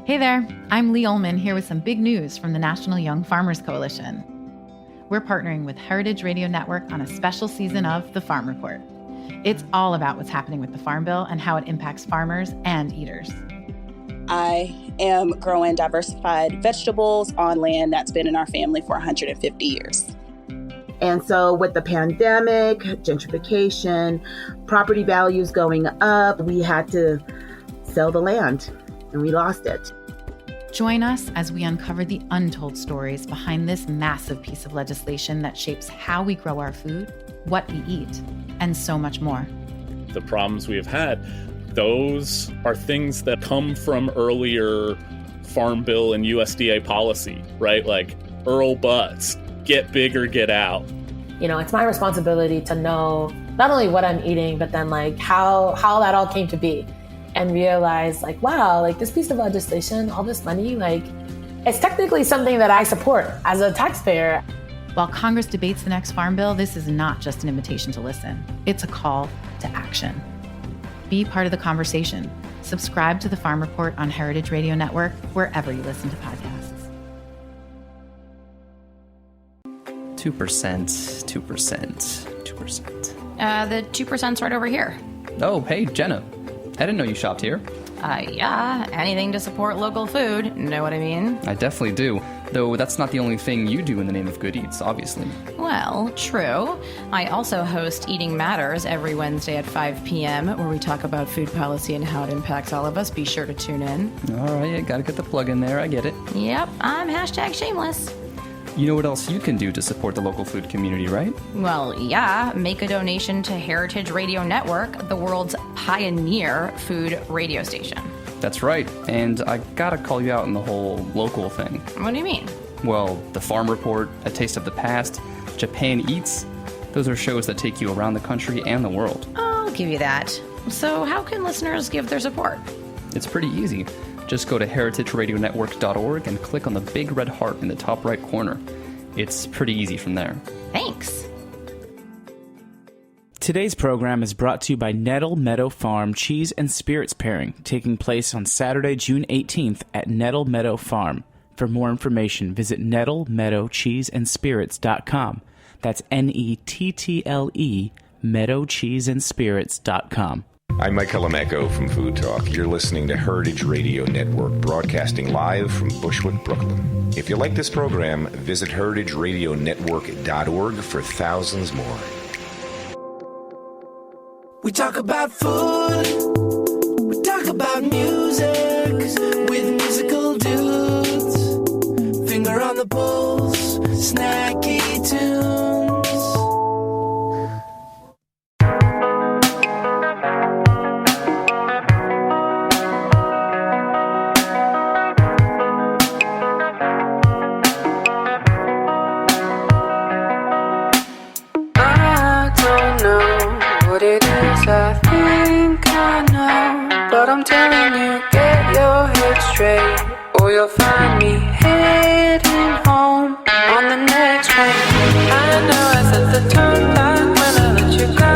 Hey there, I'm Lee Ullman here with some big news from the National Young Farmers Coalition. We're partnering with Heritage Radio Network on a special season of The Farm Report. It's all about what's happening with the Farm Bill and how it impacts farmers and eaters. I am growing diversified vegetables on land that's been in our family for 150 years. And so with the pandemic, gentrification, property values going up, we had to sell the land and we lost it. Join us as we uncover the untold stories behind this massive piece of legislation that shapes how we grow our food, what we eat, and so much more. The problems we have had, those are things that come from earlier Farm Bill and USDA policy, right? Like Earl Butts, get big or get out. You know, it's my responsibility to know not only what I'm eating, but then like how that all came to be. And realize like, wow, like this piece of legislation, all this money, like it's technically something that I support as a taxpayer. While Congress debates the next Farm Bill, this is not just an invitation to listen. It's a call to action. Be part of the conversation. Subscribe to the Farm Report on Heritage Radio Network, wherever you listen to podcasts. 2%. The 2%'s right over here. Oh, hey, Jenna. I didn't know you shopped here. Yeah, anything to support local food, know what I mean? I definitely do, though that's not the only thing you do in the name of good eats, obviously. Well, true. I also host Eating Matters every Wednesday at 5 p.m., where we talk about food policy and how it impacts all of us. Be sure to tune in. All right, gotta get the plug in there, I get it. Yep, I'm #shameless. You know what else you can do to support the local food community, right? Well, yeah, make a donation to Heritage Radio Network, the world's pioneer food radio station. That's right, and I gotta call you out on the whole local thing. What do you mean? Well, the Farm Report, A Taste of the Past, Japan Eats, those are shows that take you around the country and the world. I'll give you that. So how can listeners give their support? It's pretty easy. Just go to heritageradionetwork.org and click on the big red heart in the top right corner. It's pretty easy from there. Thanks. Today's program is brought to you by Nettle Meadow Farm Cheese and Spirits Pairing, taking place on Saturday, June 18th at Nettle Meadow Farm. For more information, visit nettlemeadowcheeseandspirits.com. That's NETTLE, meadowcheeseandspirits.com. I'm Mike Calamecco from Food Talk. You're listening to Heritage Radio Network, broadcasting live from Bushwick, Brooklyn. If you like this program, visit heritageradionetwork.org for thousands more. We talk about food, we talk about music, with musical dudes. Finger on the pulse, snacky tunes. I think I know, but I'm telling you, get your head straight, or you'll find me heading home on the next train. I know I set the tone back when I let you go. I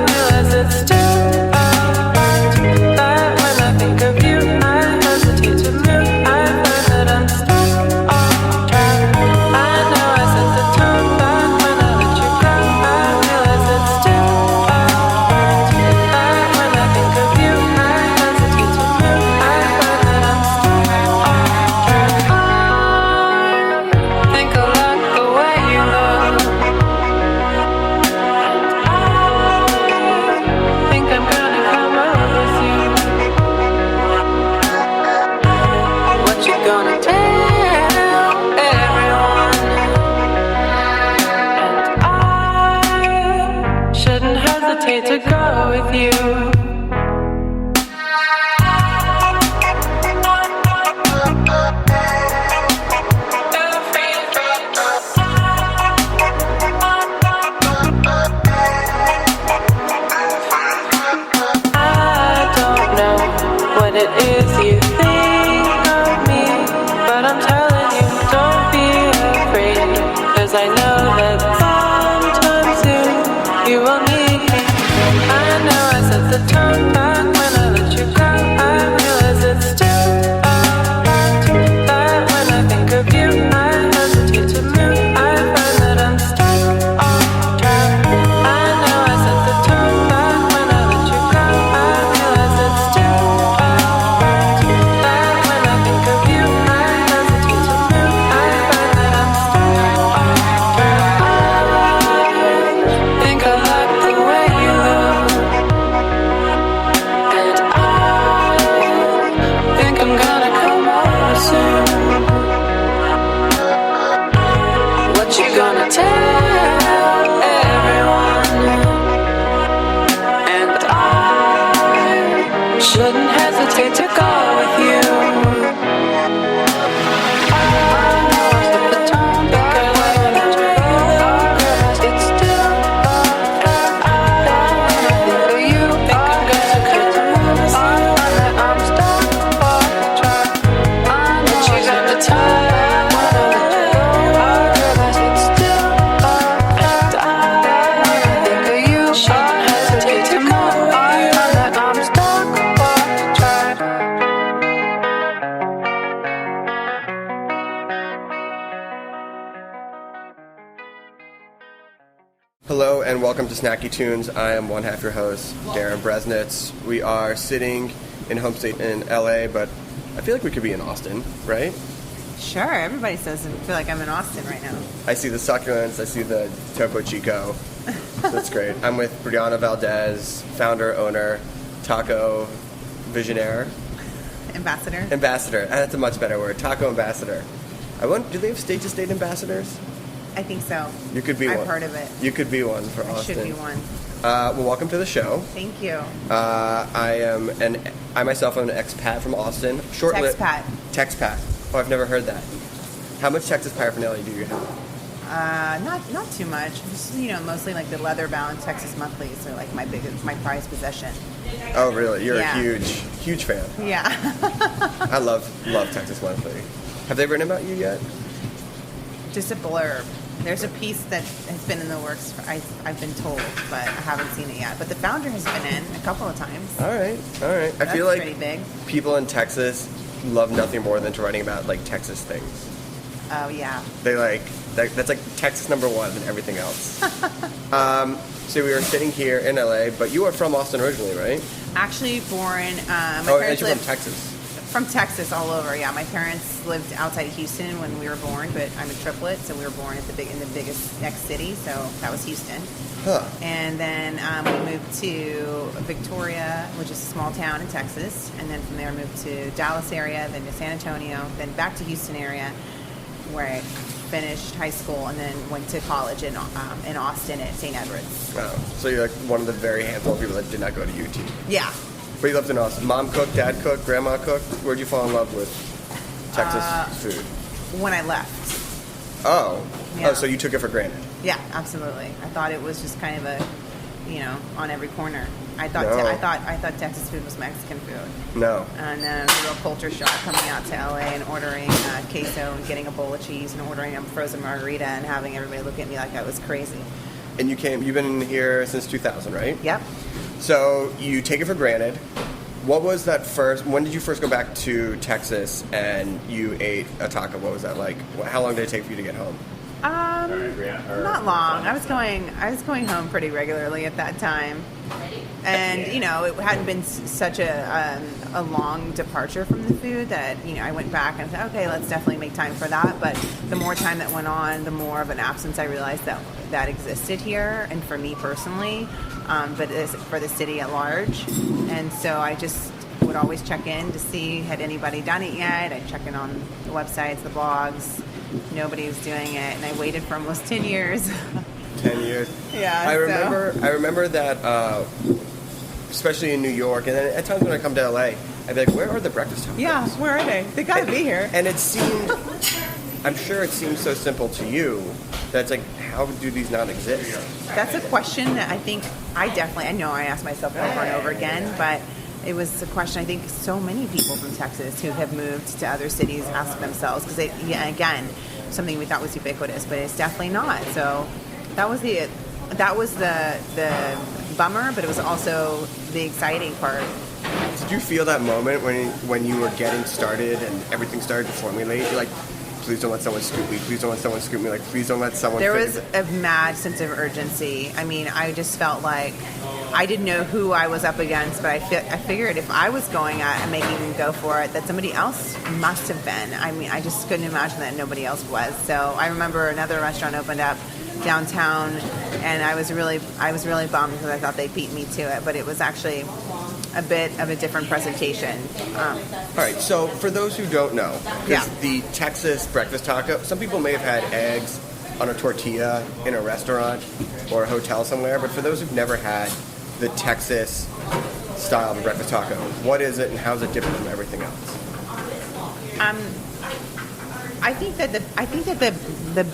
realize it's too late. When I think of you, I hesitate to move. I find that I'm stuck off track. I know I set the tone back when I let you go. I realize it's too to go with you. It is you think of me, but I'm telling you, don't be afraid, 'cause I know that sometime soon you will need me. I know I set the shouldn't hesitate to go with you. Hello and welcome to Snacky Tunes. I am one half your host, Darin Bresnitz. We are sitting in HomeState in LA, but I feel like we could be in Austin, right? Sure, everybody says I feel like I'm in Austin right now. I see the succulents, I see the Topo Chico. That's great. I'm with Briana Valdez, founder, owner, taco visionaire. Ambassador. Ambassador. That's a much better word. Taco ambassador. Do they have state-to-state ambassadors? I think so. You could be one. I've heard of it. You could be one for I Austin. should be one. Well, welcome to the show. Thank you. I myself am an expat from Austin. Tex-Pat. Tex-Pat. Oh, I've never heard that. How much Texas paraphernalia do you have? Not too much. Just, mostly like the leather-bound Texas monthlies are like my prized possession. Oh, really? You're a huge fan. Yeah. I love Texas Monthly. Have they written about you yet? Just a blurb. There's a piece that has been in the works, I've been told, but I haven't seen it yet. But the founder has been in a couple of times. All right. That's I feel like pretty big. People in Texas love nothing more than to writing about like Texas things. Oh yeah. They that's like Texas #1 and everything else. So we were sitting here in LA, but you are from Austin originally, right? Actually born. My and parents you're lived from Texas. From Texas all over, yeah. My parents lived outside of Houston when we were born, but I'm a triplet, so we were born in the biggest next city, so that was Houston. Huh. And then we moved to Victoria, which is a small town in Texas, and then from there moved to Dallas area, then to San Antonio, then back to Houston area, where I finished high school, and then went to college in Austin at St. Edward's. Wow. So you're like one of the very handful of people that did not go to UT. Yeah. But you lived in Austin. Mom cooked, dad cooked, grandma cooked. Where'd you fall in love with Texas food? When I left. Oh. Yeah. Oh, so you took it for granted. Yeah, absolutely. I thought it was just kind of on every corner. I thought Texas food was Mexican food. No. And then it was a real culture shock coming out to LA and ordering queso and getting a bowl of cheese and ordering a frozen margarita and having everybody look at me like I was crazy. And you've been here since 2000, right? Yep. So you take it for granted. What was that when did you first go back to Texas and you ate a taco? What was that like? How long did it take for you to get home? Not long. I was going home pretty regularly at that time. And, it hadn't been such a long departure from the food that, I went back and said, okay, let's definitely make time for that. But the more time that went on, the more of an absence I realized that existed here, and for me personally, but for the city at large. And so I just would always check in to see, had anybody done it yet? I'd check in on the websites, the blogs. Nobody was doing it, and I waited for almost 10 years. 10 years. Yeah. I remember that, especially in New York, and then at times when I come to LA, I'd be like, where are the breakfast tacos? Yeah, where are they? They gotta be here. And I'm sure it seems so simple to you that it's like, how do these not exist? That's a question that I know I ask myself over and over again, but it was a question I think so many people from Texas who have moved to other cities ask themselves, because again, something we thought was ubiquitous, but it's definitely not. So that was the bummer, but it was also the exciting part. Did you feel that moment when you were getting started and everything started to formulate? You're like, please don't let someone scoop me. Please don't let someone scoop me. Like, please don't let someone. There was a mad sense of urgency. I mean, I just felt like I didn't know who I was up against, but I figured if I was going at and making them go for it, that somebody else must have been. I mean, I just couldn't imagine that nobody else was. So I remember another restaurant opened up downtown, and I was really bummed because I thought they beat me to it, but it was actually a bit of a different presentation. All right, so for those who don't know, because the Texas breakfast taco, some people may have had eggs on a tortilla in a restaurant or a hotel somewhere, but for those who've never had the Texas style of a breakfast taco. What is it, and how is it different from everything else? I think that the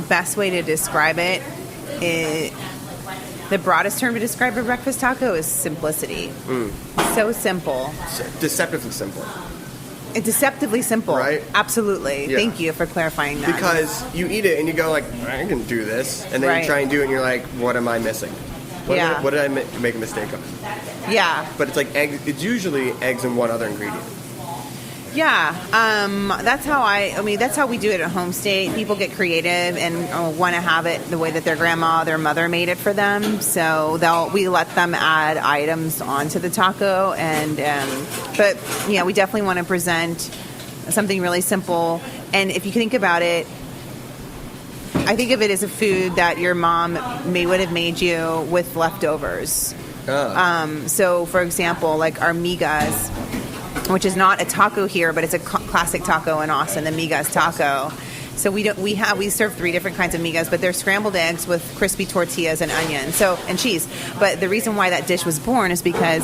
best way to describe it is, the broadest term to describe a breakfast taco is simplicity. So simple. Deceptively simple. It's deceptively simple. Right? Absolutely. Yeah. Thank you for clarifying that. Because you eat it and you go like, I can do this. And then you try and do it and you're like, what am I missing? What did I make a mistake on? Yeah. But it's like eggs. It's usually eggs and one other ingredient. Yeah, that's how we do it at HomeState. People get creative and want to have it the way that their grandma, their mother made it for them. So we let them add items onto the taco, but yeah, we definitely want to present something really simple. And if you think about it, I think of it as a food that your mom would have made you with leftovers. So, for example, like our migas, which is not a taco here, but it's a classic taco in Austin, the migas taco. So we serve 3 different kinds of migas, but they're scrambled eggs with crispy tortillas and onion, and cheese. But the reason why that dish was born is because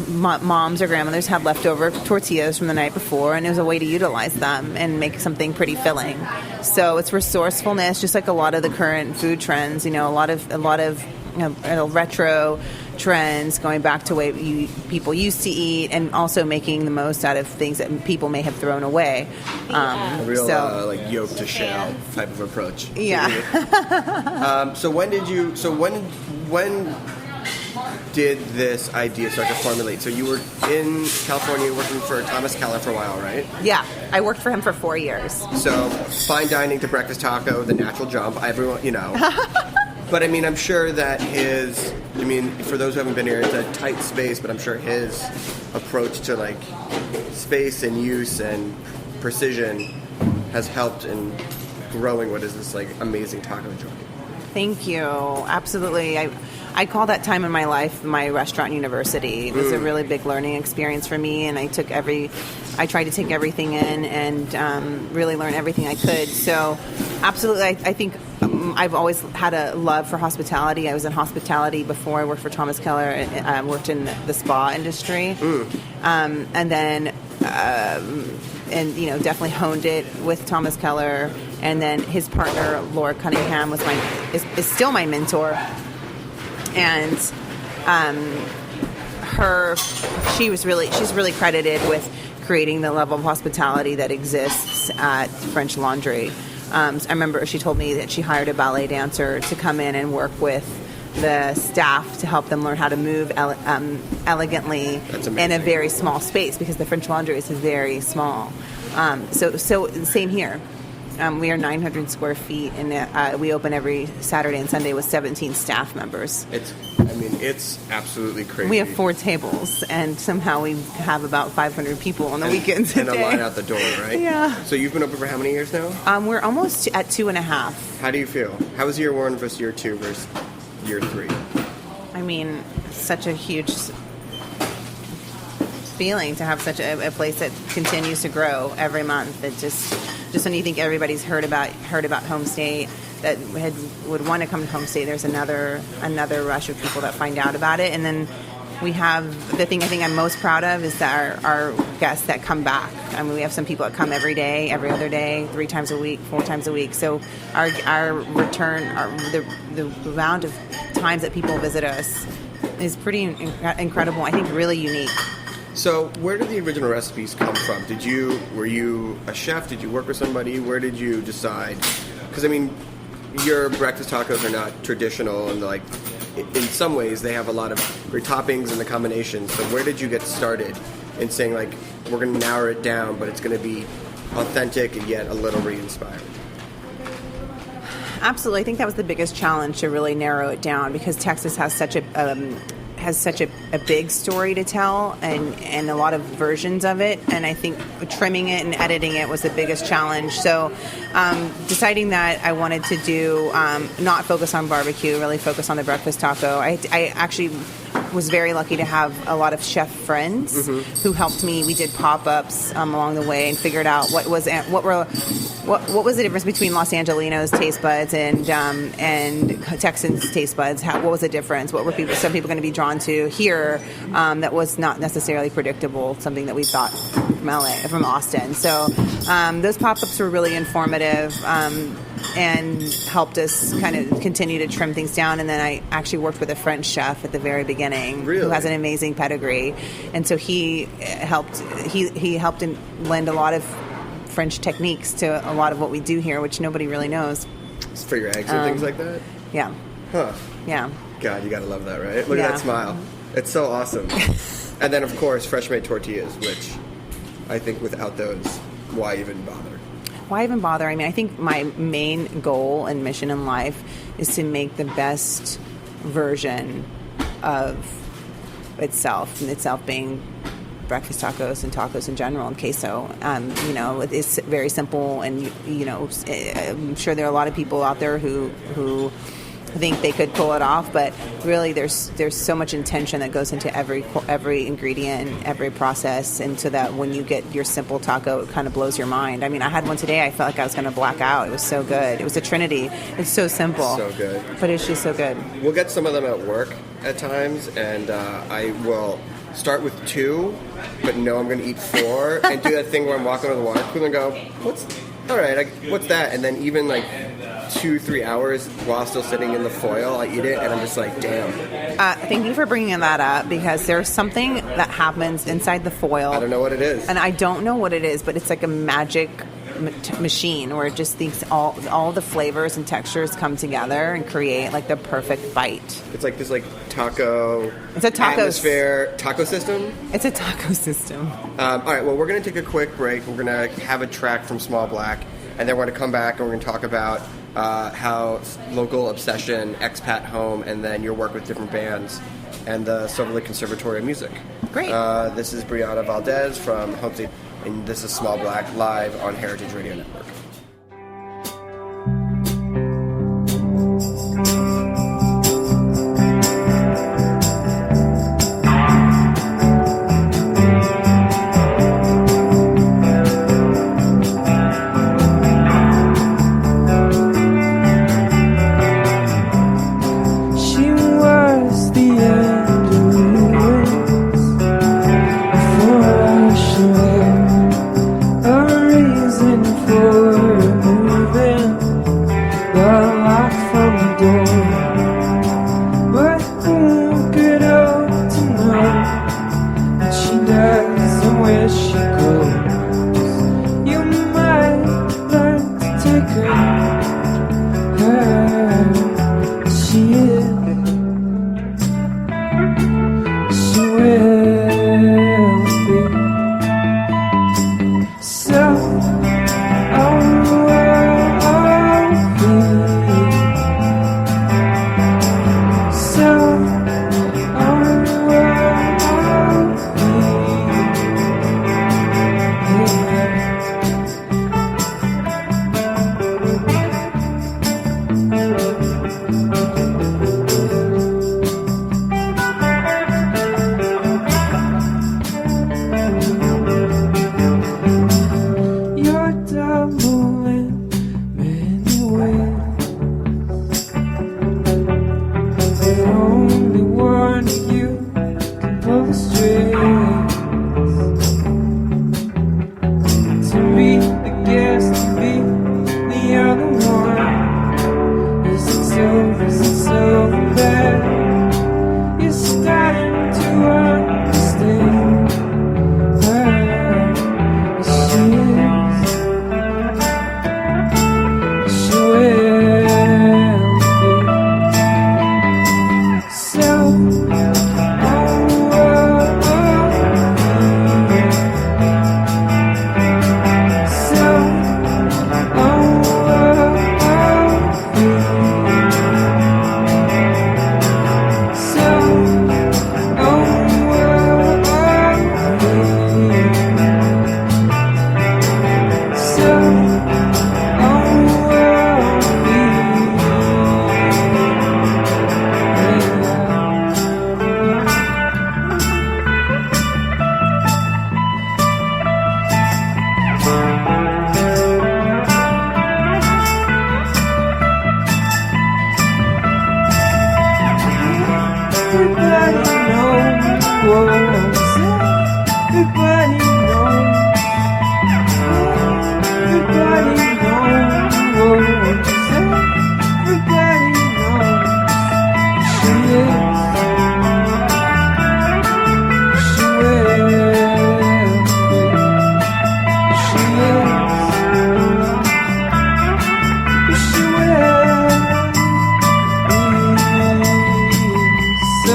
moms or grandmothers had leftover tortillas from the night before, and it was a way to utilize them and make something pretty filling. So it's resourcefulness, just like a lot of the current food trends. A lot of retro trends going back to way people used to eat, and also making the most out of things that people may have thrown away. A real like yoke to shell type of approach. Yeah. So when did this idea start to formulate? So you were in California working for Thomas Keller for a while, right? Yeah, I worked for him for 4 years. So fine dining to breakfast taco, the natural jump. Everyone, But I mean, I'm sure that for those who haven't been here, it's a tight space, but I'm sure his approach to like space and use and precision has helped in growing what is this like amazing taco joint. Thank you. Absolutely. I call that time in my life my restaurant university. It was a really big learning experience for me, and I tried to take everything in and really learn everything I could. So absolutely, I think I've always had a love for hospitality. I was in hospitality before I worked for Thomas Keller. I worked in the spa industry. And then definitely honed it with Thomas Keller. And then his partner, Laura Cunningham, is still my mentor. And she's really credited with creating the level of hospitality that exists at French Laundry. I remember she told me that she hired a ballet dancer to come in and work with the staff to help them learn how to move elegantly in a very small space, because the French Laundry is very small. So same here. We are 900 square feet, and we open every Saturday and Sunday with 17 staff members. It's absolutely crazy. We have 4 tables, and somehow we have about 500 people on the weekends. And a line out the door, right? Yeah. So you've been open for how many years now? We're almost at 2.5. How do you feel? How was year 1 versus year 2 versus year 3? Such a huge feeling to have such a place that continues to grow every month. It just when you think everybody's heard about HomeState, that would want to come to HomeState, there's another rush of people that find out about it. And then we have the thing I think I'm most proud of is that our guests that come back. We have some people that come every day, every other day, 3 times a week, 4 times a week. So our return, the amount of times that people visit us is pretty incredible. I think really unique. So where did the original recipes come from? Were you a chef? Did you work with somebody? Where did you decide? Because your breakfast tacos are not traditional, and like in some ways they have a lot of great toppings and the combinations. So where did you get started in saying like, we're going to narrow it down, but it's going to be authentic and yet a little re-inspired? Absolutely. I think that was the biggest challenge, to really narrow it down, because Texas has such a big story to tell, and a lot of versions of it, and I think trimming it and editing it was the biggest challenge. So deciding that I wanted to do not focus on barbecue, really focus on the breakfast taco. I actually was very lucky to have a lot of chef friends who helped me. We did pop-ups along the way and figured out what was the difference between Los Angelinos taste buds and Texans taste buds. What was the difference? What were some people going to be drawn to here that was not necessarily predictable? Something that we thought from Austin. So those pop-ups were really informative. And helped us kind of continue to trim things down. And then I actually worked with a French chef at the very beginning who has an amazing pedigree. And so he helped lend a lot of French techniques to a lot of what we do here, which nobody really knows. It's for your eggs and things like that? Yeah. Huh. Yeah. God, you gotta love that, right? Look at that smile. It's so awesome. And then, of course, fresh made tortillas, which I think without those, why even bother? Why even bother? I mean, I think my main goal and mission in life is to make the best version of itself, and itself being breakfast tacos and tacos in general and queso. It's very simple, and I'm sure there are a lot of people out there who think they could pull it off, but really there's so much intention that goes into every ingredient, every process, and so that when you get your simple taco, it kind of blows your mind. I mean, I had one today, I felt like I was going to black out. It was so good. It was a trinity. It's so simple. So good. But it's just so good. We'll get some of them at work at times, and I will start with 2, but no, I'm going to eat 4, and do that thing where I'm walking to the water cooler and go, what's that? And then even like 2-3 hours while still sitting in the foil, I eat it, and I'm just like, damn. Thank you for bringing that up, because there's something that happens inside the foil. I don't know what it is. And I don't know what it is, but it's like a magic machine where it just thinks all the flavors and textures come together and create like the perfect bite. It's like this taco. It's a taco atmosphere taco system. It's a taco system. All right. Well, we're going to take a quick break. We're going to have a track from Small Black, and then we're going to come back and we're going to talk about how local obsession, expat home, and then your work with different bands and the Silver Lake Conservatory of Music. Great. This is Briana Valdez from HomeState, and this is Small Black live on Heritage Radio Network. Everybody knows. Everybody knows what you say. Everybody knows. She is. She will be. She is. She will be. So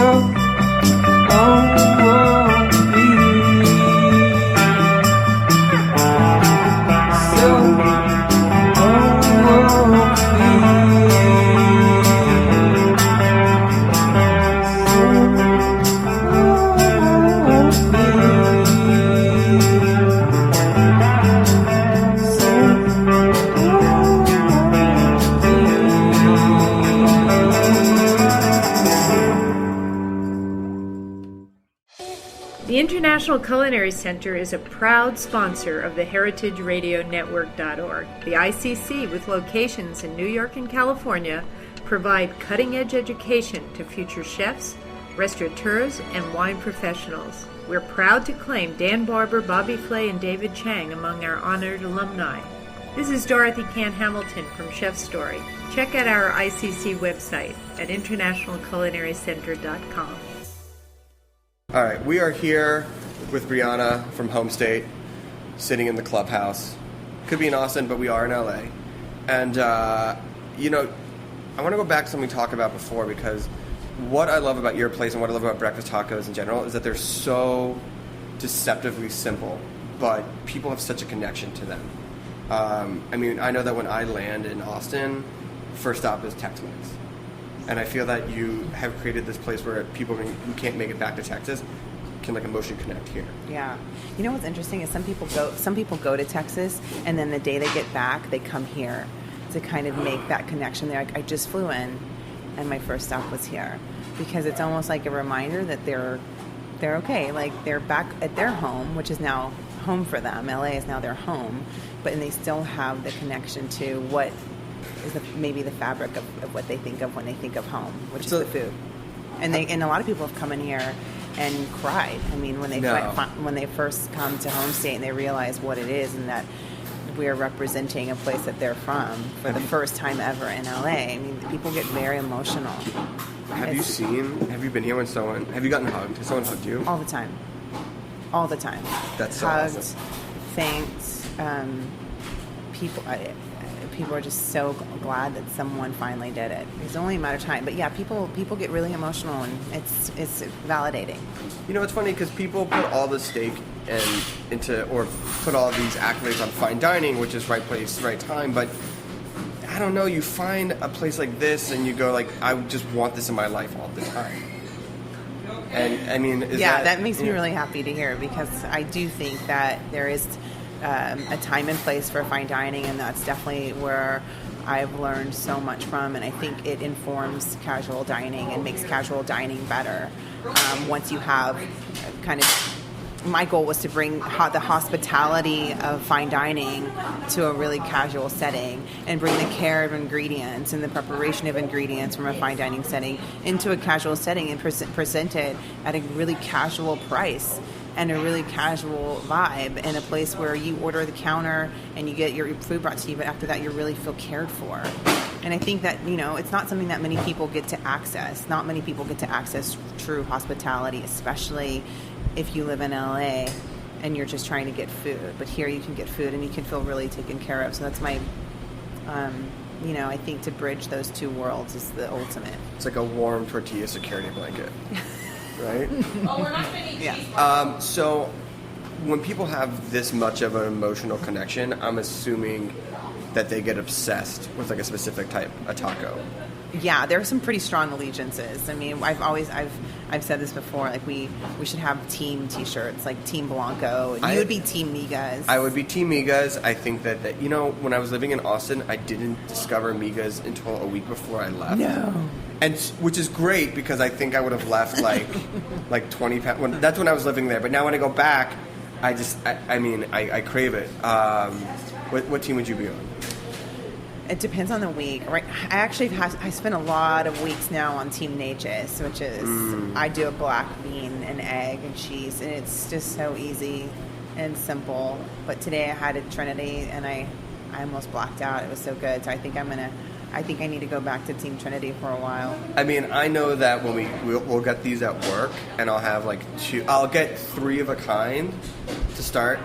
The International Culinary Center is a proud sponsor of the HeritageRadioNetwork.org. The ICC, with locations in New York and California, provide cutting-edge education to future chefs, restaurateurs, and wine professionals. We're proud to claim Dan Barber, Bobby Flay, and David Chang among our honored alumni. This is Dorothy Cann Hamilton from Chef Story. Check out our ICC website at internationalculinarycenter.com. All right, we are here with Briana from HomeState, sitting in the clubhouse. Could be in Austin, but we are in LA. And, I want to go back to something we talked about before, because what I love about your place and what I love about breakfast tacos in general is that they're so deceptively simple, but people have such a connection to them. I know that when I land in Austin, first stop is Tex-Mex. And I feel that you have created this place where people who can't make it back to Texas can emotionally connect here. Yeah. You know what's interesting is some people go to Texas, and then the day they get back, they come here to kind of make that connection. They're like, I just flew in, and my first stop was here, because it's almost like a reminder that they're okay. Like, they're back at their home, which is now home for them. LA is now their home, and they still have the connection to what is maybe the fabric of what they think of when they think of home, which is the food. And a lot of people have come in here and cried. I mean, when they first come to HomeState and they realize what it is, and that we're representing a place that they're from for the first time ever in LA. I mean, people get very emotional. Have you been here when have you gotten hugged? Has someone hugged you? All the time. All the time. That's so hugged, awesome. Thanked. People are just so glad that someone finally did it. It's only a matter of time. But yeah, people get really emotional, and it's validating. It's funny because people put all the stake or put all these accolades on fine dining, which is right place, right time. But I don't know, you find a place like this and you go I just want this in my life all the time. And I mean, that makes me really happy to hear, because I do think that there is a time and place for fine dining, and that's definitely where I've learned so much from, and I think it informs casual dining and makes casual dining better. Once you have my goal was to bring the hospitality of fine dining to a really casual setting, and bring the care of ingredients and the preparation of ingredients from a fine dining setting into a casual setting, and present it at a really casual price and a really casual vibe, in a place where you order the counter and you get your food brought to you, but after that you really feel cared for. And I think that, it's not something that many people get to access. Not many people get to access true hospitality, especially if you live in LA and you're just trying to get food. But here you can get food and you can feel really taken care of. So that's my, I think to bridge those two worlds is the ultimate. It's like a warm tortilla security blanket. Right? Oh, we're not going to eat cheese. So when people have this much of an emotional connection, I'm assuming that they get obsessed with a specific type of taco. Yeah, there are some pretty strong allegiances. I mean, I've said this before. We should have team T-shirts, like Team Blanco. You would be Team Migas. I would be Team Migas. I think that when I was living in Austin, I didn't discover Migas until a week before I left. No. And which is great, because I think I would have left like 20 pounds. That's when I was living there. But now when I go back, I crave it. What team would you be on? It depends on the week. Right, I spend a lot of weeks now on Team Natchez, which is I do a black bean and egg and cheese, and it's just so easy and simple. But today I had a Trinity, and I almost blacked out. It was so good. So I think I need to go back to Team Trinity for a while. I mean, I know that when we'll get these at work, and I'll have like I'll get 3 of a kind to start.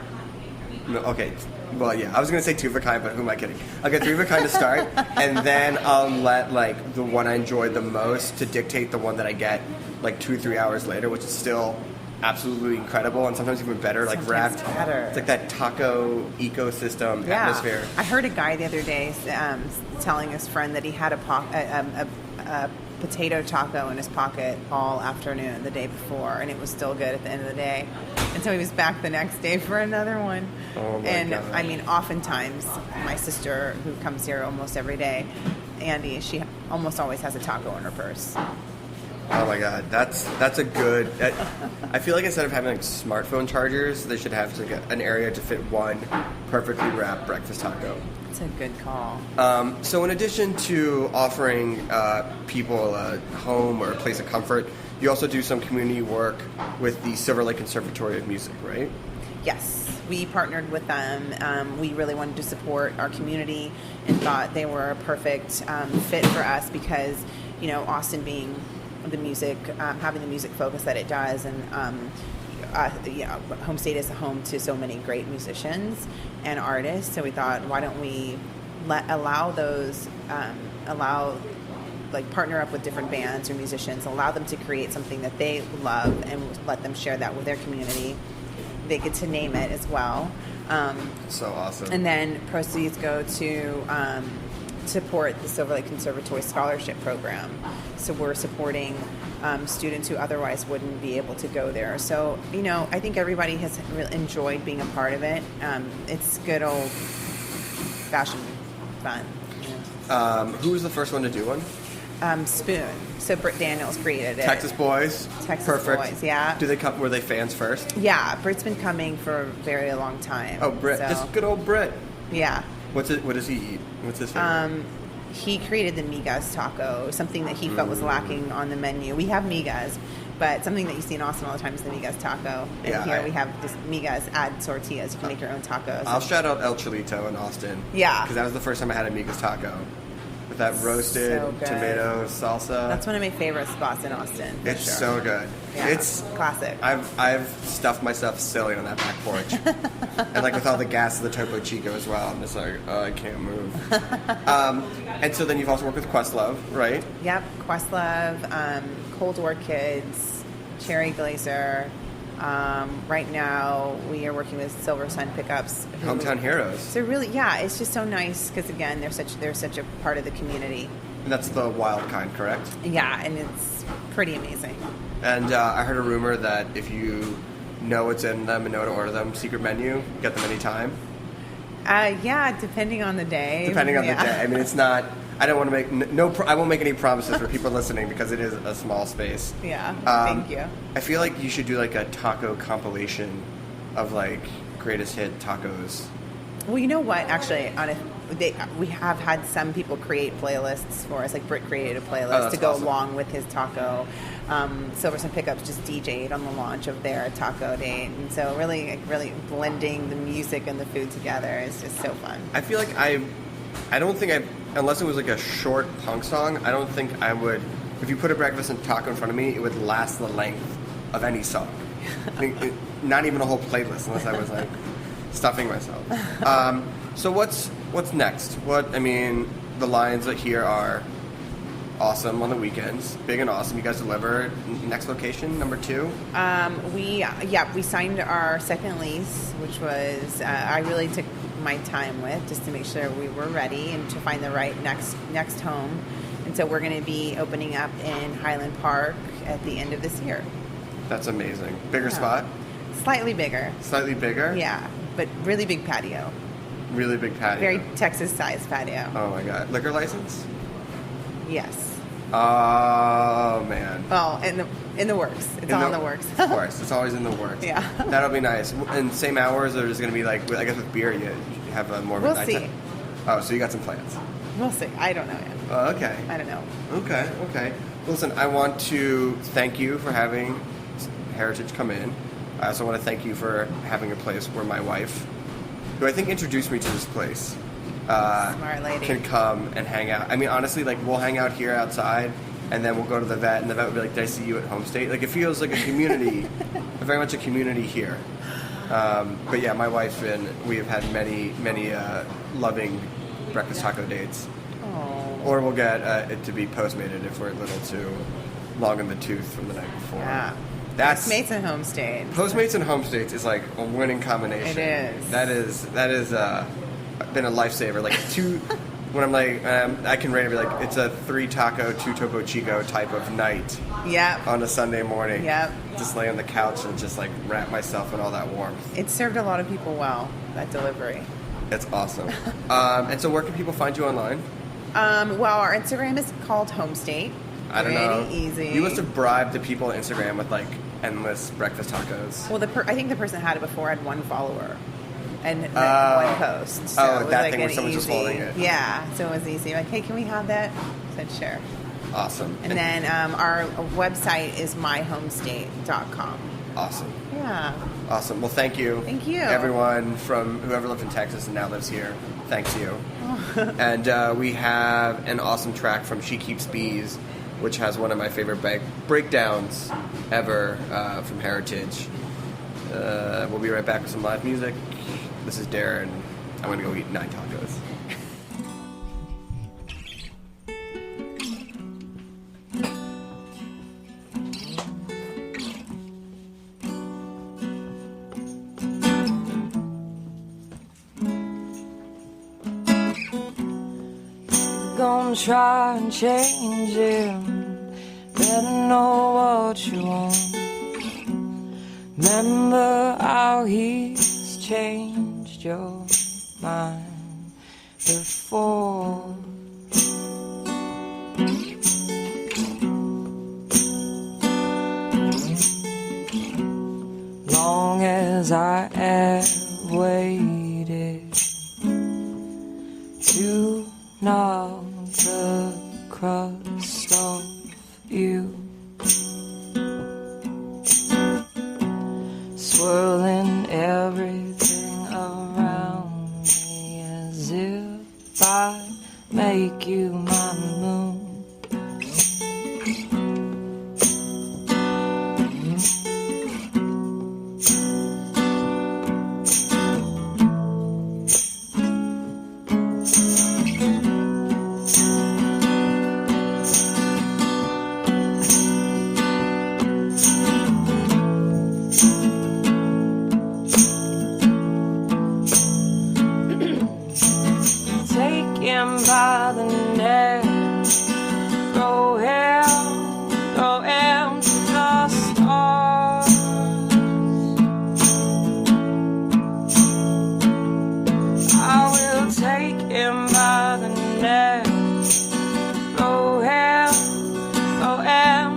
No, okay. Well, yeah, I was going to say 2 of a kind, but who am I kidding? I'll get 3 of a kind to start, and then I'll let, like, the one I enjoy the most to dictate the one that I get, like, 2-3 hours later, which is still absolutely incredible, and sometimes even better, like, wrapped. Better. It's like that taco ecosystem atmosphere. I heard a guy the other day telling his friend that he had a potato taco in his pocket all afternoon the day before, and it was still good at the end of the day. And so he was back the next day for another one. Oh my and God. I mean, oftentimes my sister, who comes here almost every day, Andy, she almost always has a taco in her purse. Oh my God, that's a good. I feel like instead of having like smartphone chargers, they should have like an area to fit one perfectly wrapped breakfast taco. It's a good call. So in addition to offering people a home or a place of comfort, you also do some community work with the Silver Lake Conservatory of Music, right? Yes, we partnered with them. We really wanted to support our community and thought they were a perfect fit for us because, you know, Austin being the music, having the music focus that it does, and HomeState is a home to so many great musicians and artists. So we thought, why don't we partner up with different bands or musicians, allow them to create something that they love, and let them share that with their community. They get to name it as well. So awesome. And then proceeds go to support the Silver Lake Conservatory Scholarship Program. So we're supporting students who otherwise wouldn't be able to go there. So, you know, I think everybody has really enjoyed being a part of it. It's good old-fashioned fun. Yeah. Who was the first one to do one? Spoon. So Britt Daniels created it. Texas Boys. Texas Perfect. Boys, yeah. Do they come? Were they fans first? Yeah, Britt's been coming for a very long time. Oh, Britt. So, Just good old Britt. yeah. What does he eat? What's his favorite? He created the migas taco, something that he felt was lacking on the menu. We have migas, but something that you see in Austin all the time is the migas taco. And here we have just migas, add tortillas. You can make your own tacos. I'll shout out El Chilito in Austin. Yeah. Because that was the first time I had a migas taco. With that roasted So good. tomato salsa. That's one of my favorite spots in Austin. for It's sure. so good. Yeah, It's classic. I've stuffed myself silly on that back porch. And like with all the gas of the Topo Chico as well. I'm just like, oh, I can't move. And so then you've also worked with Questlove, right? Yep, Questlove, Cold Orchids, Cherry Glazer. Right now, we are working with Silver Sun Pickups. Hometown heroes. So really, yeah, it's just so nice because again, they're such a part of the community. And that's the wild kind, correct? Yeah, and it's pretty amazing. And I heard a rumor that if you know what's in them and know to order them, secret menu, get them anytime. Yeah, depending on the day. Depending on the day. I mean, it's not. I don't want to make I won't make any promises for people listening because it is a small space. Yeah. Thank you. I feel like you should do like a taco compilation of like greatest hit tacos. Well, you know what? Actually, we have had some people create playlists for us. Like Britt created a playlist to go along with his taco. Silver Sun Pickups just DJ'd on the launch of their taco date, and so really blending the music and the food together is just so fun. I feel like I don't think unless it was like a short punk song, I don't think I would. If you put a breakfast and taco in front of me, it would last the length of any song. Not even a whole playlist, unless I was like stuffing myself. So what's next? The lines that here are awesome on the weekends, big and awesome. You guys deliver. Next location, number 2. We signed our second lease, which was I really took my time with just to make sure we were ready and to find the right next home. And so we're going to be opening up in Highland Park at the end of this year. That's amazing. Bigger spot? Slightly bigger. Slightly bigger? Yeah, but really big patio. Really big patio. Very Texas-sized patio. Oh my God. Liquor license? Yes. Oh man. Oh, in the works. It's all in the works. Of course, it's always in the works. Yeah. That'll be nice. And same hours, or is going to be like, I guess with beer, you have a more of a We'll nighttime? see. Oh, so you got some plans. We'll see. I don't know yet. Okay. I don't know. Okay. Listen, I want to thank you for having Heritage come in. I also want to thank you for having a place where my wife, who I think introduced me to this place, Smart lady. can come and hang out. I mean, honestly, like, we'll hang out here outside, and then we'll go to the vet, and the vet will be like, did I see you at HomeState? Like, it feels like a community, very much a community here. But yeah, my wife and we have had many loving breakfast taco dates. Oh. Or we'll get it to be Postmated if we're a little too long in the tooth from the night before. Yeah. That's Postmates and HomeState. Postmates and HomeStates is like a winning combination. It is. That is been a lifesaver. Like when I'm like, I can rate it, be like, it's a 3 taco, 2 Topo Chico type of night. Yep. On a Sunday morning. Yep. Just lay on the couch and just like wrap myself in all that warmth. It served a lot of people well, that delivery. It's awesome. And so where can people find you online? Well, our Instagram is called HomeState. I don't know. Pretty easy. You must have bribed the people on Instagram with like endless breakfast tacos. Well, I think the person had it before had 1 follower and one post. So it was that like thing where someone's just holding it. Yeah, so it was easy. Like, hey, can we have that? I said, sure. Awesome. And then our website is myhomestate.com. Awesome. Yeah. Awesome. Well, thank you. Thank you. Everyone from whoever lived in Texas and now lives here. Thanks you. And we have an awesome track from She Keeps Bees, which has one of my favorite breakdowns ever from Heritage. We'll be right back with some live music. This is Darin. I'm going to go eat 9 tacos. Gonna try and change him. Better know what you want. Remember how he's changed your mind before. Long as I have waited to knock the crust off you, swirling everything around me as if I make you my moon. By the neck, throw him to the stars. I will take him by the neck, throw him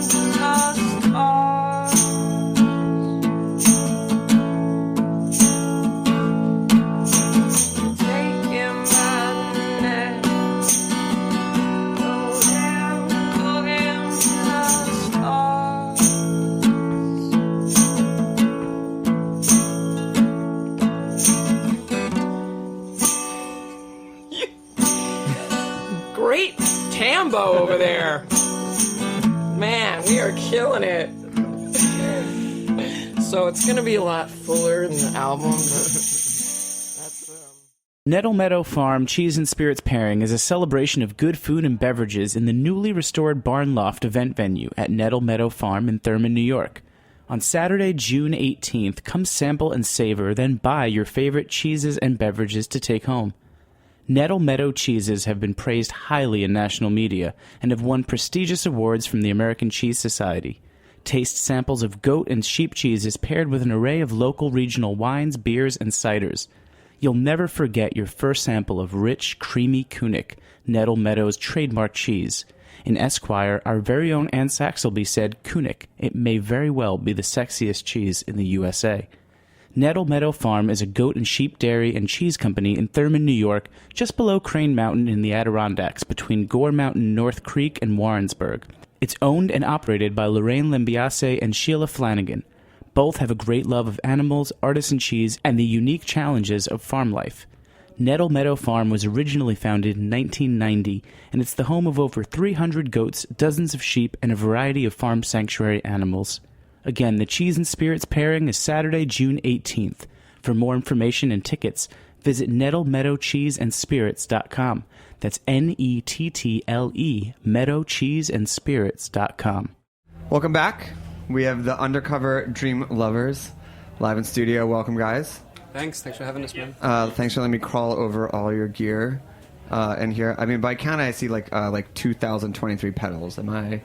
to the stars. Take him by the neck. Great tambo over there. Man, we are killing it. So it's going to be a lot fuller in the album. Nettle Meadow Farm Cheese and Spirits Pairing is a celebration of good food and beverages in the newly restored Barn Loft event venue at Nettle Meadow Farm in Thurman, New York. On Saturday, June 18th, come sample and savor, then buy your favorite cheeses and beverages to take home. Nettle Meadow cheeses have been praised highly in national media and have won prestigious awards from the American Cheese Society. Taste samples of goat and sheep cheeses paired with an array of local regional wines, beers, and ciders. You'll never forget your first sample of rich, creamy Koenig, Nettle Meadow's trademark cheese. In Esquire, our very own Anne Saxelby said, Koenig, it may very well be the sexiest cheese in the USA. Nettle Meadow Farm is a goat and sheep dairy and cheese company in Thurman, New York, just below Crane Mountain in the Adirondacks, between Gore Mountain, North Creek, and Warrensburg. It's owned and operated by Lorraine Limbiase and Sheila Flanagan. Both have a great love of animals, artisan cheese, and the unique challenges of farm life. Nettle Meadow Farm was originally founded in 1990, and it's the home of over 300 goats, dozens of sheep, and a variety of farm sanctuary animals. Again, the Cheese and Spirits pairing is Saturday, June 18th. For more information and tickets, visit nettlemeadowcheeseandspirits.com. That's Nettle, meadowcheeseandspirits.com. Welcome back. We have the Undercover Dream Lovers live in studio. Welcome, guys. Thanks for having us, man. Thanks for letting me crawl over all your gear in here. I mean, by count, I see like 2,023 pedals. Am I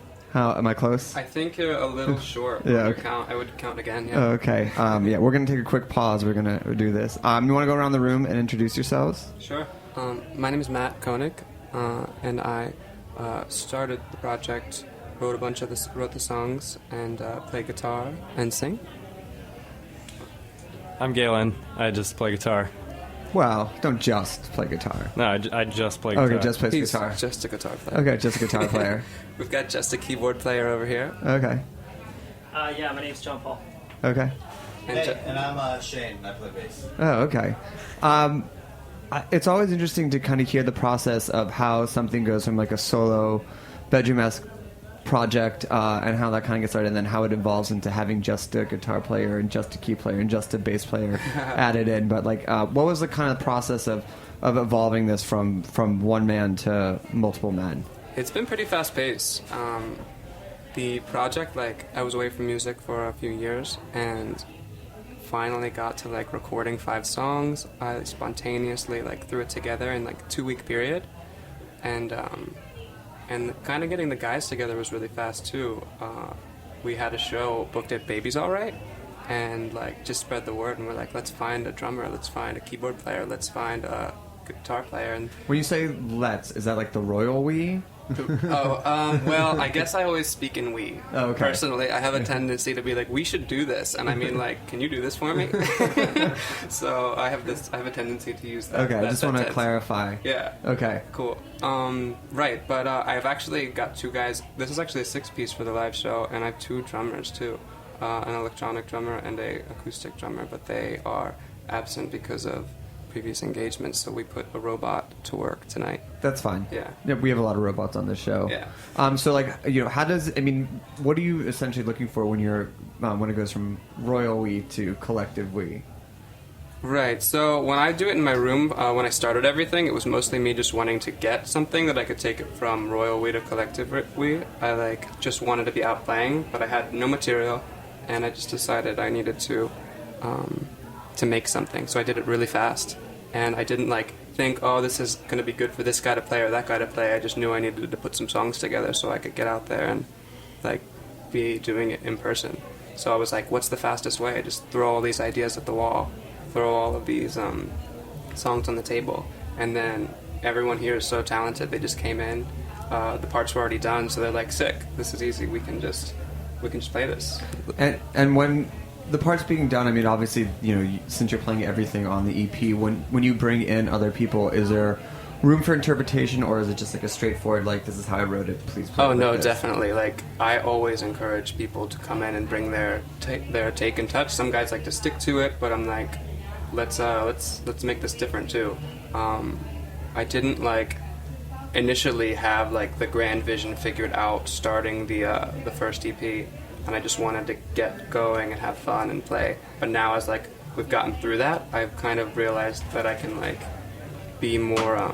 close? I think you're a little short. Yeah, okay. I would count again. Yeah. Okay. Yeah, we're gonna take a quick pause. We're gonna do this. You want to go around the room and introduce yourselves? Sure. My name is Matt Koenig, and I started the project, wrote the songs, and play guitar and sing. I'm Galen. I just play guitar. Wow, don't just play guitar. No, I just play guitar. Okay, just plays He's guitar. Just a guitar player. Okay, just a guitar player. We've got just a keyboard player over here. Okay. Yeah, my name's John Paul. Okay. And I'm Shane, and I play bass. Oh, okay. It's always interesting to kind of hear the process of how something goes from like a solo bedroom-esque project and how that kind of gets started, and then how it evolves into having just a guitar player and just a key player and just a bass player added in. But like, what was the kind of process of evolving this from one man to multiple men? It's been pretty fast-paced. The project, I was away from music for a few years, and finally got to recording 5 songs. I spontaneously threw it together in a 2-week period, and kind of getting the guys together was really fast too. We had a show booked at Baby's All Right, and just spread the word, and we're let's find a drummer, let's find a keyboard player, let's find a guitar player. And when you say let's, is that the royal we? Well, I guess I always speak in we. Oh, okay. Personally, I have a tendency to be we should do this, and I mean can you do this for me? So I have a tendency to use that. Okay, I just want to clarify. Yeah. Okay. Cool. Right, but I've actually got 2 guys. This is actually a 6-piece for the live show, and I have 2 drummers too, an electronic drummer and a acoustic drummer, but they are absent because of previous engagements, so we put a robot to work tonight. That's fine. Yeah, we have a lot of robots on this show. Yeah. So what are you essentially looking for when you're when it goes from royal we to collective we? Right. So when I do it in my room, when I started everything, it was mostly me just wanting to get something that I could take it from royal we to collective we. I just wanted to be out playing, but I had no material, and I just decided I needed to make something. So I did it really fast, and I didn't think, oh, this is going to be good for this guy to play or that guy to play. I just knew I needed to put some songs together so I could get out there and be doing it in person. So I was what's the fastest way? Just throw all these ideas at the wall, throw all of these songs on the table, and then everyone here is so talented. They just came in, the parts were already done, so they're sick, this is easy, we can just play this. And when the parts being done, I mean, obviously, since you're playing everything on the EP, when you bring in other people, is there room for interpretation, or is it just a straightforward, this is how I wrote it, please play? Oh, no, this? Definitely. I always encourage people to come in and bring their take and touch. Some guys like to stick to it, but I'm let's make this different too. I didn't initially have the grand vision figured out starting the first EP. And I just wanted to get going and have fun and play. But now as we've gotten through that, I've kind of realized that I can be more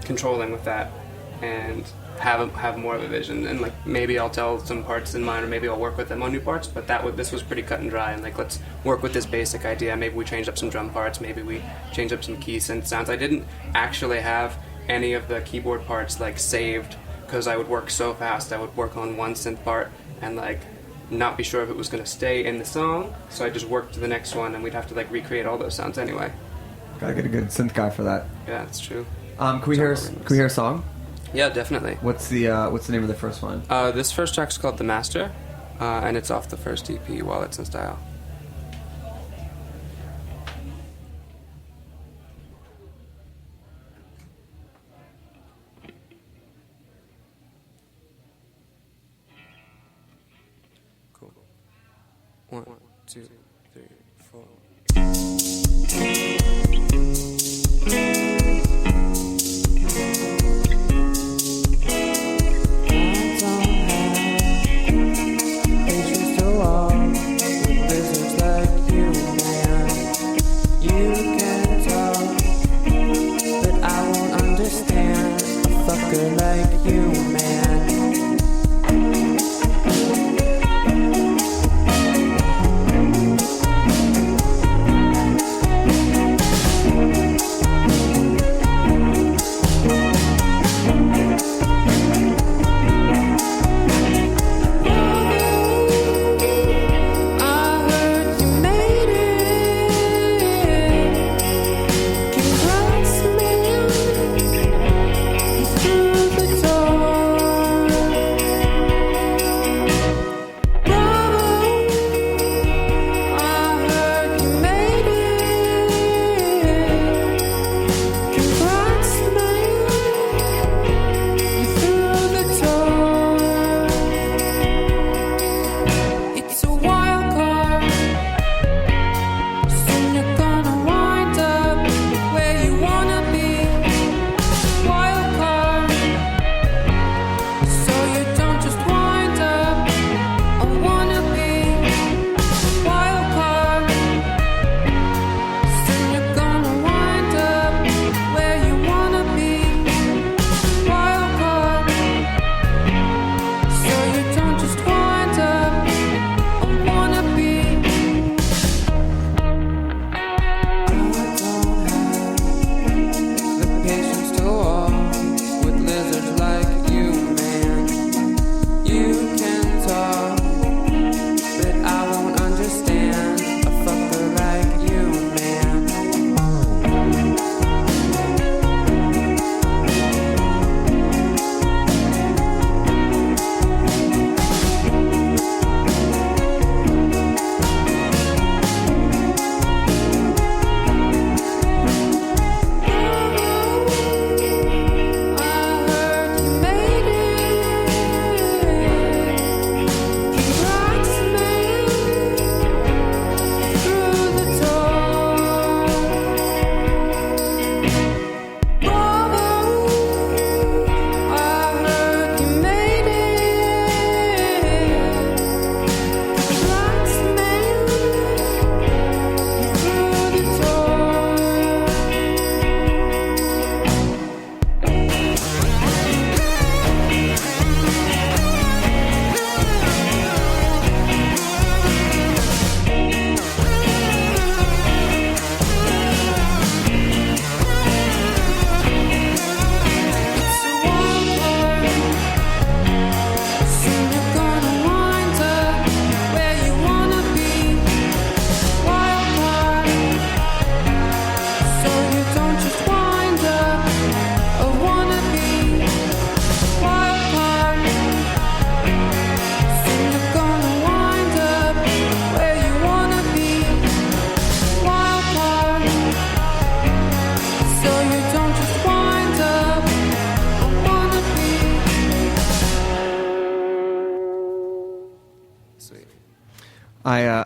controlling with that and have more of a vision. And maybe I'll tell some parts in mine, or maybe I'll work with them on new parts. But this was pretty cut and dry. And let's work with this basic idea. Maybe we change up some drum parts. Maybe we change up some key synth sounds. I didn't actually have any of the keyboard parts saved, because I would work so fast. I would work on one synth part and not be sure if it was going to stay in the song, so I just worked to the next one, and we'd have to recreate all those sounds anyway. Gotta get a good synth guy for that. Yeah, that's true. Can we hear a song? Yeah, definitely. What's the name of the first one? This first track's called The Master, and it's off the first EP, Wallets in Style. 1, 2, 3, 4. Like you, man.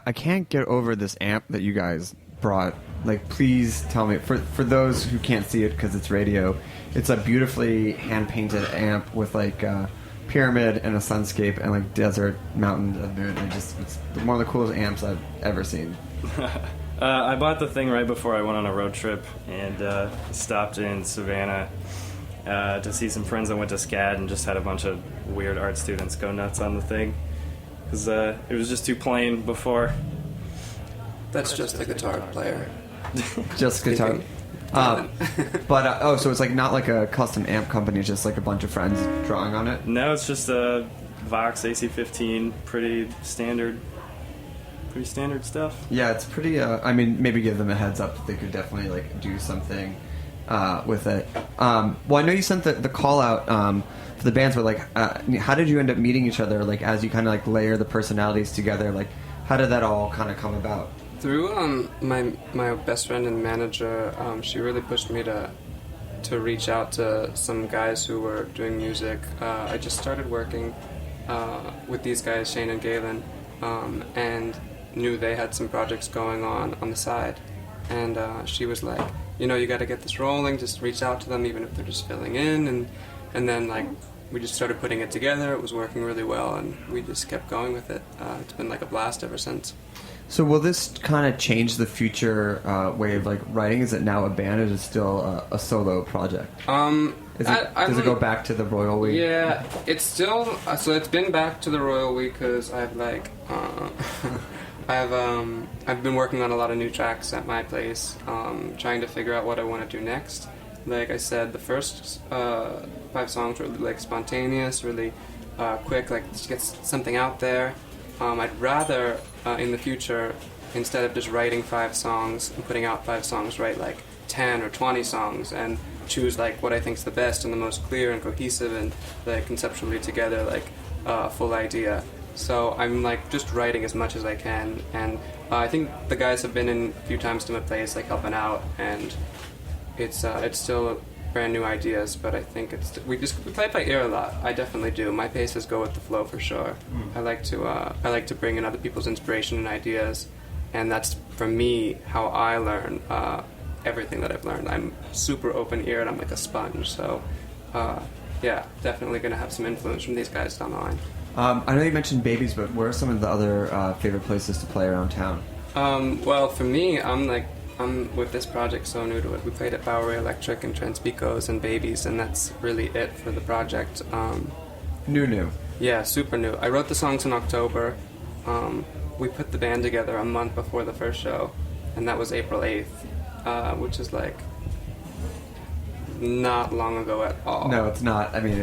I can't get over this amp that you guys brought. Like, please tell me, for those who can't see it because it's radio, it's a beautifully hand-painted amp with like a pyramid and a sunscape and like desert, mountain, and moon. And it's one of the coolest amps I've ever seen. I bought the thing right before I went on a road trip and stopped in Savannah to see some friends that went to SCAD and just had a bunch of weird art students go nuts on the thing. Because it was just too plain before. That's just a guitar player. Just guitar. But so it's like not like a custom amp company, it's just like a bunch of friends drawing on it? No, it's just a Vox AC-15, pretty standard stuff. Yeah, it's pretty, I mean, maybe give them a heads up that they could definitely like do something with it. Well, I know you sent the call out for the bands, but like, how did you end up meeting each other? Like, as you kind of like layer the personalities together, like, how did that all kind of come about? Through my best friend and manager, she really pushed me to reach out to some guys who were doing music. I just started working with these guys, Shane and Galen, and knew they had some projects going on the side. And she was like, you got to get this rolling, just reach out to them even if they're just filling in. And then like we just started putting it together. It was working really well, and we just kept going with it. It's been like a blast ever since. So will this kind of change the future way of like writing? Is it now a band, or is it still a solo project? Does it go back to the Royal We? Yeah, it's still so it's been back to the Royal We because I've like I've been working on a lot of new tracks at my place, trying to figure out what I want to do next. Like I said, the first 5 songs were really like spontaneous, really quick, like just get something out there. I'd rather in the future, instead of just writing 5 songs and putting out 5 songs, write like 10 or 20 songs and choose like what I think is the best and the most clear and cohesive and like conceptually together, like a full idea. So I'm like just writing as much as I can, and I think the guys have been in a few times to my place, like helping out, and it's still brand new ideas, but I think we play by ear a lot. I definitely do. My pace is go with the flow for sure. I like to bring in other people's inspiration and ideas, and that's for me how I learn everything that I've learned. I'm super open-eared. I'm like a sponge. So yeah, definitely gonna have some influence from these guys down the line. I know you mentioned Babies, but where are some of the other favorite places to play around town? Well, for me, I'm with this project so new to it. We played at Bowery Electric and Transpicos and Babies, and that's really it for the project. New. Yeah, super new. I wrote the songs in October. We put the band together a month before the first show, and that was April 8th, which is like not long ago at all. No, it's not. I mean,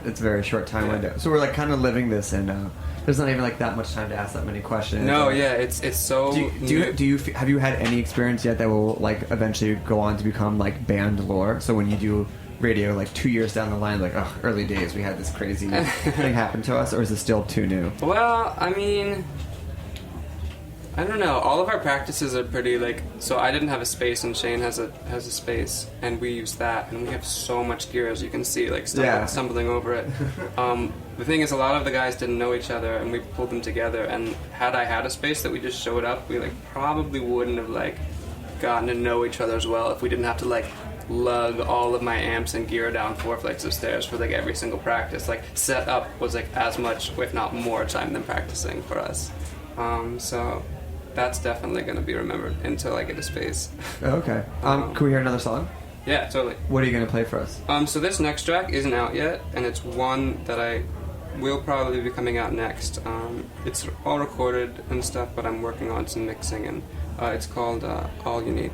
it's a very short time window. So we're like kind of living this, and there's not even like that much time to ask that many questions. No, yeah, it's so. Have you had any experience yet that will like eventually go on to become like band lore? So when you do radio, like 2 years down the line, like early days, we had this crazy thing happen to us, or is it still too new? Well, I mean, I don't know. All of our practices are pretty like. So I didn't have a space, and Shane has a space, and we use that, and we have so much gear, as you can see, like stumbling over it. The thing is, a lot of the guys didn't know each other, and we pulled them together. And had I had a space that we just showed up, we like probably wouldn't have like gotten to know each other as well if we didn't have to like lug all of my amps and gear down 4 flights of stairs for like every single practice. Like set up was like as much, if not more, time than practicing for us. So that's definitely going to be remembered until I get a space. Okay. Can we hear another song? Yeah, totally. What are you going to play for us? So this next track isn't out yet, and it's one that I will probably be coming out next. It's all recorded and stuff, but I'm working on some mixing, and it's called All You Need.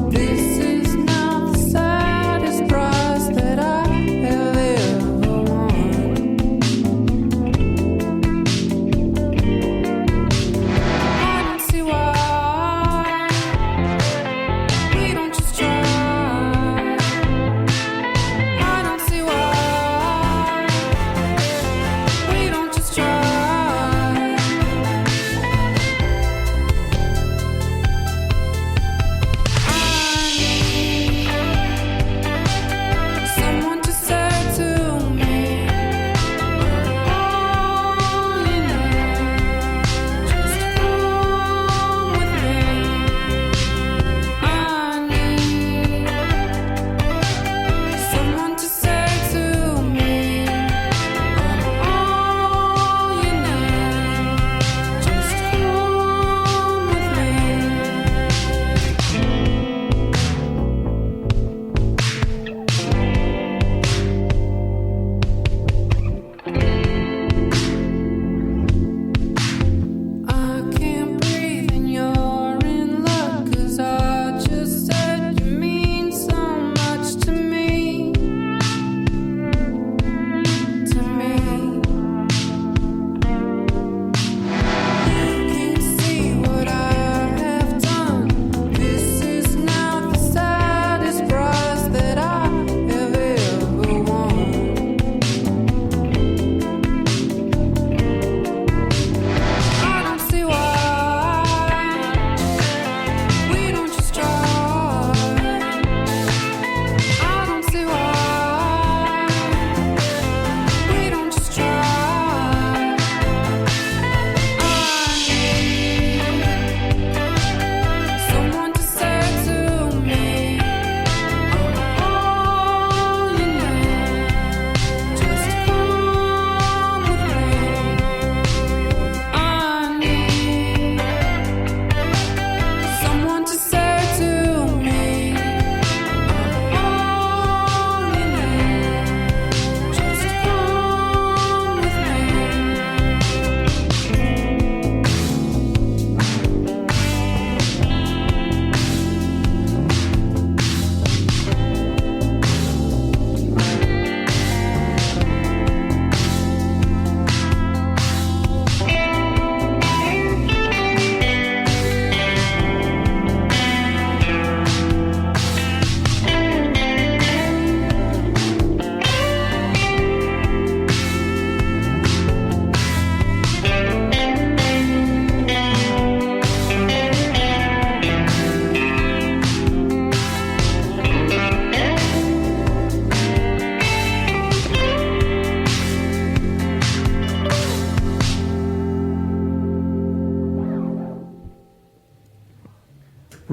This is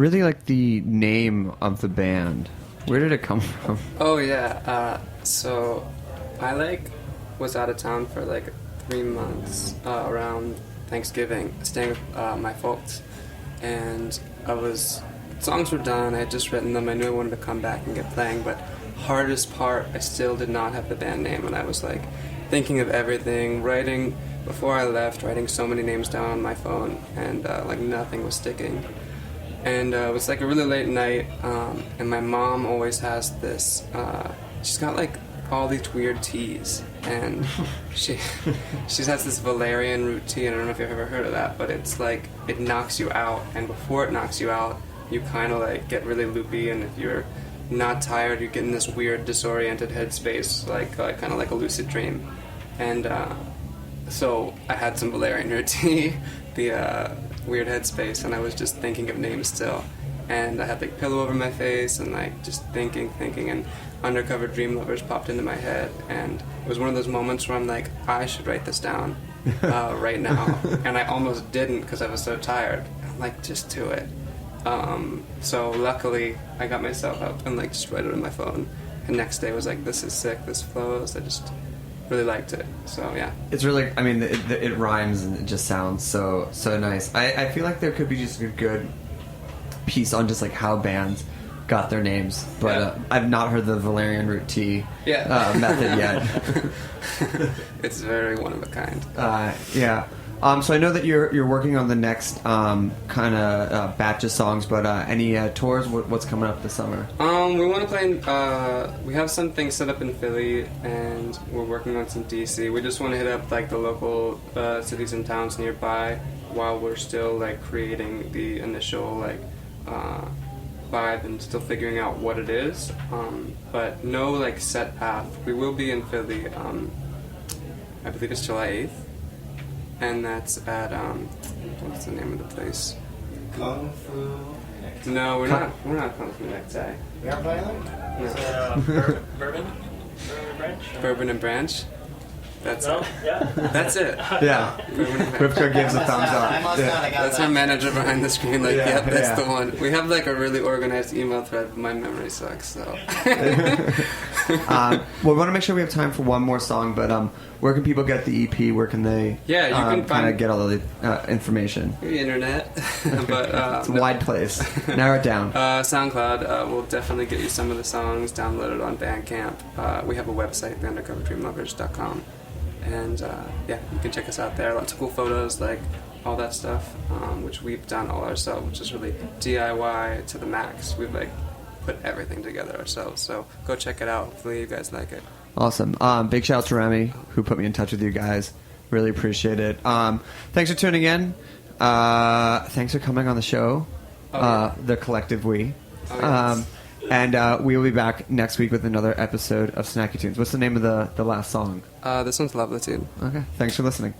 really like the name of the band. Where did it come from? Oh yeah, so I was out of town for 3 months around Thanksgiving, staying with my folks, and songs were done. I had just written them. I knew I wanted to come back and get playing, but hardest part, I still did not have the band name, and I was thinking of everything, writing before I left, writing so many names down on my phone, and nothing was sticking. And it was a really late night, and my mom always has this, she's got all these weird teas, and she has this valerian root tea, and I don't know if you've ever heard of that, but it's it knocks you out, and before it knocks you out, you kind of get really loopy, and if you're not tired, you get in this weird disoriented headspace, kind of like a lucid dream. And so I had some valerian root tea, the weird headspace, and I was just thinking of names still, and I had pillow over my face and just thinking, and Undercover Dream Lovers popped into my head, and it was one of those moments where I'm I should write this down right now, and I almost didn't because I was so tired. I'm just do it. So luckily I got myself up and just wrote it on my phone, and next day was this is sick, this flows. I just really liked it, so yeah. It's really, I mean, it rhymes and it just sounds so nice. I feel like there could be just a good piece on just how bands got their names, but I've not heard the valerian root tea method yet. It's very one of a kind. Yeah. So I know that you're working on the next kind of batch of songs, but any tours? What's coming up this summer? We want to play. We have some things set up in Philly, and we're working on some DC. We just want to hit up the local cities and towns nearby, while we're still creating the initial vibe and still figuring out what it is. But no set path. We will be in Philly. I believe it's July 8th. And that's at what's the name of the place? Kung Fu. No, we're not Kung Fu Next Day. We are playing? No. Bourbon and Branch. Bourbon and Branch. That's no? it. Yeah. That's it. Yeah. Rivka gives a thumbs up. That's our manager behind the screen. Yep, that's the one. We have a really organized email thread, but my memory sucks. So. We want to make sure we have time for one more song, but where can people get the EP? Where can they? Yeah, you can kind of get all the information. The internet, but it's a wide place. Narrow it down. SoundCloud will definitely get you some of the songs downloaded on Bandcamp. We have a website, undercoverdreamlovers.com. And you can check us out there. Lots of cool photos, all that stuff, which we've done all ourselves, which is really DIY to the max. We've put everything together ourselves. So go check it out. Hopefully you guys like it. Awesome. Big shout out to Remy, who put me in touch with you guys. Really appreciate it. Thanks for tuning in. Thanks for coming on the show. The collective we. And we will be back next week with another episode of Snacky Tunes. What's the name of the last song? This one's Lovelitude. Okay. Thanks for listening.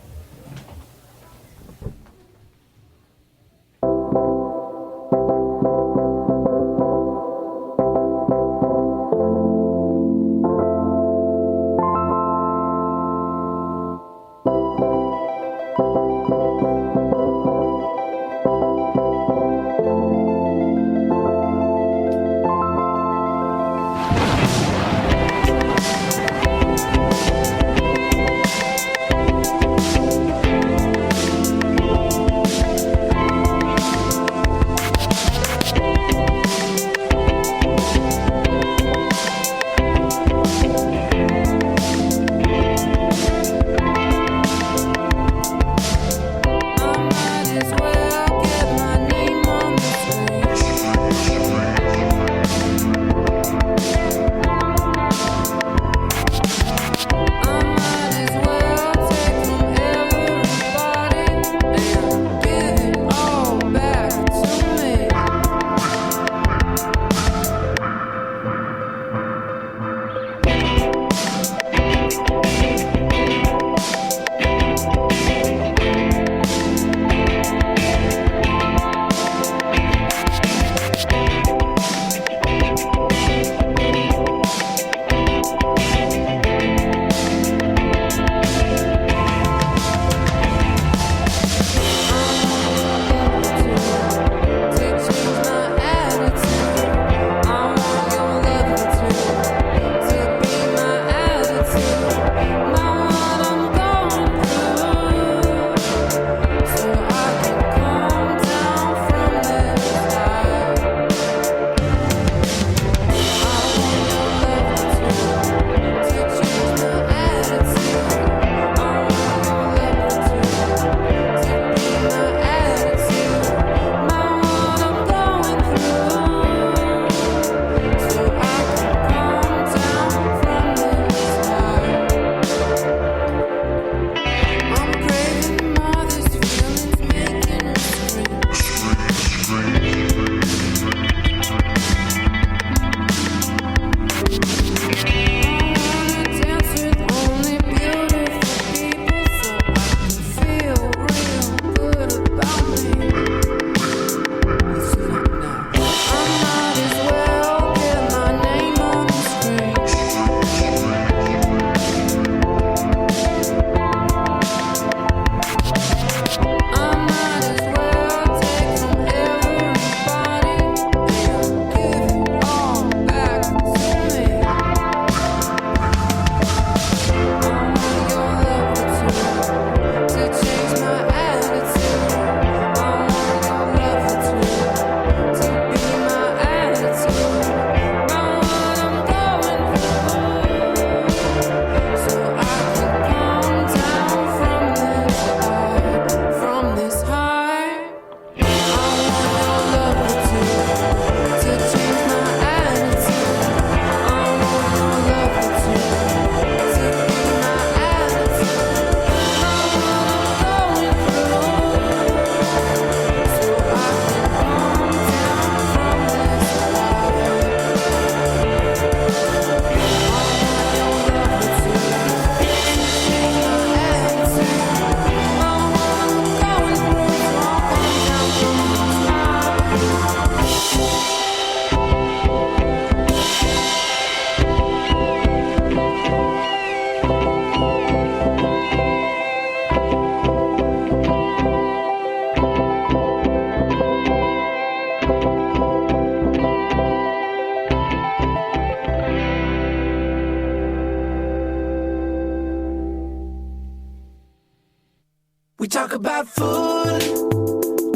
about food,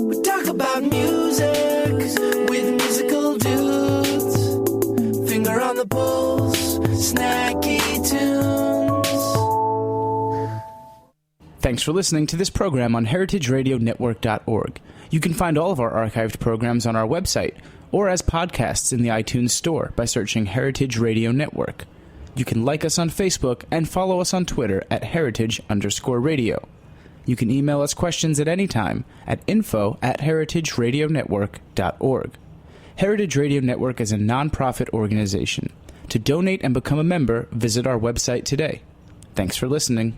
we talk about music with musical dudes. Finger on the pulse, Snacky Tunes. Thanks for listening to this program on heritageradionetwork.org. You can find all of our archived programs on our website or as podcasts in the iTunes Store by searching Heritage Radio Network. You can like us on Facebook and follow us on Twitter at heritage_radio. You can email us questions at any time at info@heritageradionetwork.org. Heritage Radio Network is a non-profit organization. To donate and become a member, visit our website today. Thanks for listening.